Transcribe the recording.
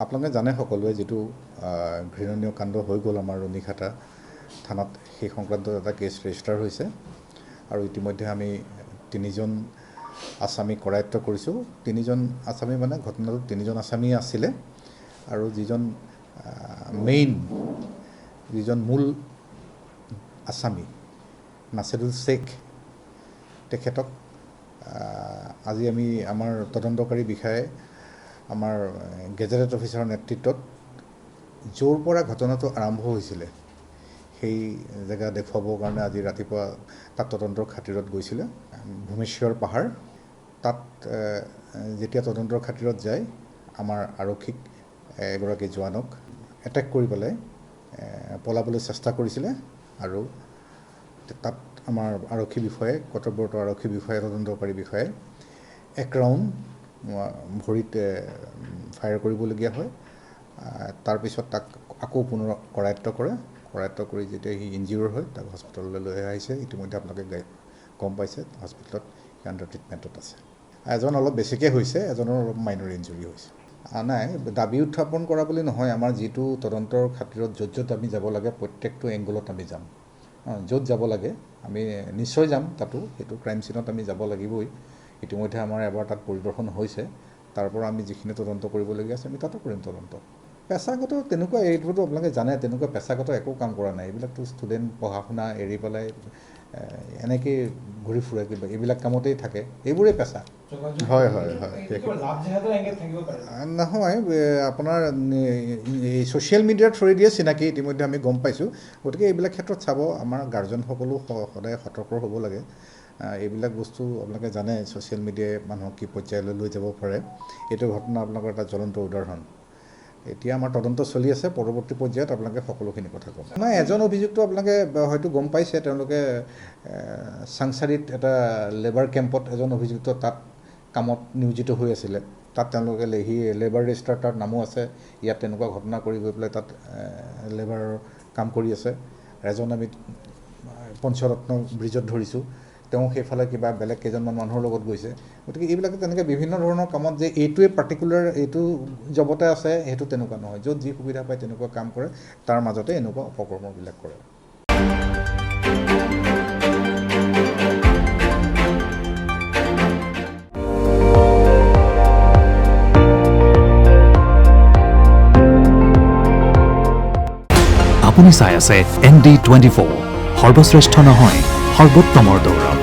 আপোনালোকে জানে সকলোৱে যেটো ঘৃণনীয় কাণ্ড হৈ গ'ল আমাৰ ৰনিঘাটা থানাত সেই সংক্ৰান্তত এটা কেছ ৰেজিষ্টাৰ হৈছে আৰু ইতিমধ্যে আমি তিনিজন আসামী কৰায়ত্ব কৰিছোঁ তিনিজন আসামী মানে ঘটনাটো তিনিজন আসামী আছিলে আৰু যিজন মূল আসামী নাছিৰুল শেখ তেখেতক আজি আমি আমাৰ তদন্তকাৰী বিষয়ে আমাৰ গেজেটেড অফিচাৰৰ নেতৃত্বত য'ৰ পৰা ঘটনাটো আৰম্ভ হৈছিলে সেই জেগা দেখুৱাবৰ কাৰণে আজি ৰাতিপুৱা তাত তদন্তৰ খাতিৰত গৈছিলে ভূমেশ্বৰ পাহাৰ তাত যেতিয়া তদন্তৰ খাতিৰত যায় আমাৰ আৰক্ষীক এগৰাকী জোৱানক এটেক কৰি পেলাই পলাবলৈ চেষ্টা কৰিছিলে আৰু তাত আমাৰ আৰক্ষী বিষয়ে কৰ্তব্যৰত আৰক্ষী বিষয়ে তদন্তকাৰী বিষয়ে এক ৰাউণ্ড ভৰিত ফায়াৰ কৰিবলগীয়া হয় তাৰপিছত তাক আকৌ পুনৰ কৰায়ত্ব কৰি যেতিয়া সি ইনজিউৰ হয় তাক হস্পিটেললৈ লৈ আহিছে ইতিমধ্যে আপোনালোকে গম পাইছে হস্পিটেলত আণ্ডাৰ ট্ৰিটমেণ্টত আছে এজন অলপ বেছিকৈ হৈছে এজনৰ অলপ মাইনৰ ইনজুৰি হৈছে নাই দাবী উত্থাপন কৰা বুলি নহয় আমাৰ যিটো তদন্তৰ খাতিৰত য'ত আমি যাব লাগে প্ৰত্যেকটো এংগলত আমি যাম য'ত যাব লাগে আমি নিশ্চয় যাম তাতো সেইটো ক্ৰাইম চিনত আমি যাব লাগিবই ইতিমধ্যে আমাৰ এবাৰ তাত পৰিদৰ্শন হৈছে তাৰ পৰা আমি যিখিনি তদন্ত কৰিবলগীয়া আছে আমি তাতো কৰিম তদন্ত পেছাগত তেনেকুৱা এইটোতো আপোনালোকে জানে তেনেকুৱা পেছাগত একো কাম কৰা নাই এইবিলাকতো ষ্টুডেণ্ট পঢ়া শুনা এৰি পেলাই এনেকৈ ঘূৰি ফুৰে কিবা এইবিলাক কামতেই থাকে এইবোৰেই পেছা হয় নহয় আপোনাৰ এই ছ'চিয়েল মিডিয়াৰ থ্ৰুৱেদিয়ে চিনাকি ইতিমধ্যে আমি গম পাইছোঁ গতিকে এইবিলাক ক্ষেত্ৰত চাব আমাৰ গাৰ্জেনসকলো সদায় সতৰ্ক হ'ব লাগে এইবিলাক বস্তু আপোনালোকে জানে ছ'চিয়েল মিডিয়াই মানুহক কি পৰ্যায়লৈ লৈ যাব পাৰে এইটো ঘটনা আপোনালোকৰ এটা জ্বলন্ত উদাহৰণ এতিয়া আমাৰ তদন্ত চলি আছে পৰৱৰ্তী পৰ্যায়ত আপোনালোকে সকলোখিনি কথা ক'ব নাই এজন অভিযুক্ত আপোনালোকে হয়তো গম পাইছে তেওঁলোকে চাংচাৰিত এটা লেবাৰ কেম্পত এজন অভিযুক্ত তাত কামত নিয়োজিত হৈ আছিলে তাত তেওঁলোকে লেবাৰ ৰেজিষ্টাৰ তাত নামো আছে ইয়াত তেনেকুৱা ঘটনা কৰি গৈ পেলাই তাত লেবাৰৰ কাম কৰি আছে এজন আমি পঞ্চৰত্ন ব্ৰিজত ধৰিছোঁ তেওঁ সেইফালে কিবা বেলেগ কেইজনমান মানুহৰ লগত গৈছে গতিকে এইবিলাকে তেনেকৈ বিভিন্ন ধৰণৰ কামত যে এইটোৱে পাৰ্টিকুলাৰ এইটো জবতে আছে সেইটো তেনেকুৱা নহয় য'ত যি সুবিধা পায় তেনেকুৱা কাম কৰে তাৰ মাজতে এনেকুৱা অপকৰ্মবিলাক কৰে আপুনি চাই আছে ND24 সৰ্বশ্ৰেষ্ঠ নহয় সৰ্বোত্তমৰ দৌৰ